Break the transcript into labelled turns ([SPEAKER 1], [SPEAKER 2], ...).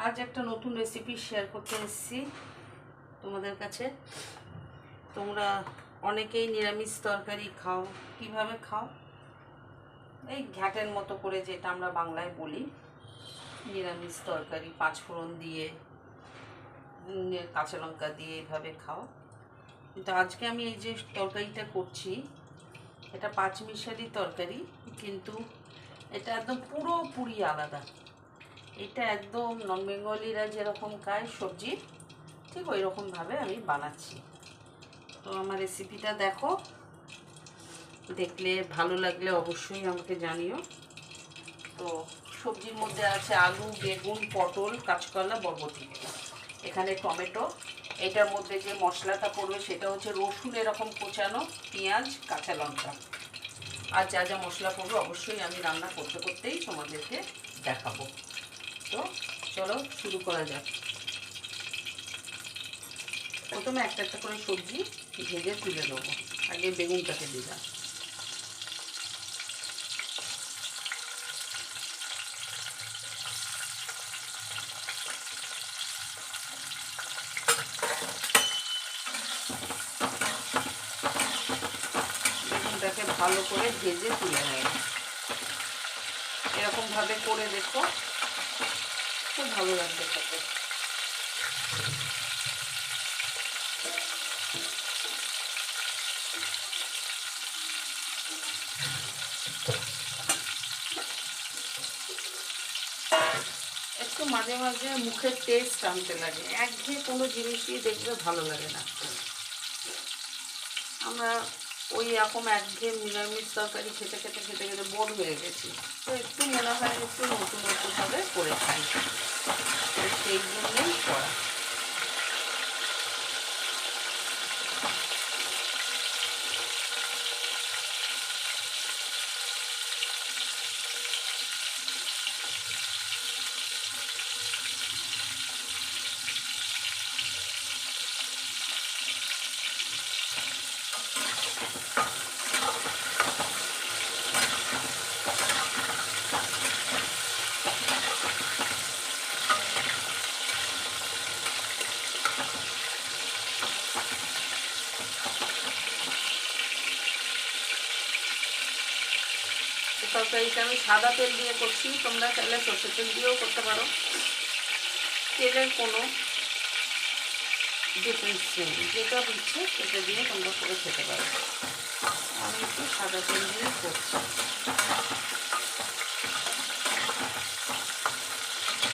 [SPEAKER 1] আজ একটা নতুন রেসিপি শেয়ার করতে এসেছি তোমাদের কাছে। তোমরা অনেকেই নিরামিষ তরকারি খাও, কিভাবে খাও? এই ঘ্যাটের মতো করে, যেটা আমরা বাংলায় বলি নিরামিষ তরকারি, পাঁচফোড়ন দিয়ে, কাঁচা লঙ্কা দিয়ে এইভাবে খাও। কিন্তু আজকে আমি এই যে তরকারিটা করছি, এটা পাঁচমিশালি তরকারি, কিন্তু এটা একদম পুরোপুরি আলাদা। এটা একদম নন বেঙ্গলিরা যেরকম খায় সবজি, ঠিক ওই রকমভাবে আমি বানাচ্ছি। তো আমার রেসিপিটা দেখো, দেখলে ভালো লাগলে অবশ্যই আমাকে জানিও। তো সবজির মধ্যে আছে আলু, বেগুন, পটল, কাঁচকলা, বরবটি, এখানে টমেটো। এটার মধ্যে যে মশলাটা পড়বে সেটা হচ্ছে রসুন এরকম কোচানো, পেঁয়াজ, কাঁচা লঙ্কা। আর যা যা মশলা পড়বে অবশ্যই আমি রান্না করতে করতেই তোমাদেরকে দেখাবো। তো চলো শুরু করা যাক। প্রথমে একটা একটা করে সবজি ভেজে তুলে দেবো। আগে বেগুনটাকে দিলাম। বেগুনটাকে ভালো করে ভেজে তুলে নেব। এরকমভাবে করে দেখো, খুব ভালো লাগবে খেতে। একটু মাঝে মাঝে মুখের টেস্ট আনতে লাগে, একঘেয়ে কোনো জিনিসই দেখবে ভালো লাগে না। আমরা ওই রকম একঘেয়ে নিরামিষ তরকারি খেতে খেতে খেতে খেতে বোর হয়ে গেছি। তো একটু মনে হয় একটু নতুন নতুনভাবে করে খাই, সেই জন্যই করা। তরকারিটা আমি সাদা তেল দিয়ে করছি, তোমরা চাইলে সর্ষের তেল দিয়েও করতে পারো। তেলের কোনো ডিফারেন্স নেই, যেটা দিচ্ছে সেটা দিয়ে তোমরা করে খেতে পারো। আমি একটু সাদা তেল দিয়ে করছি।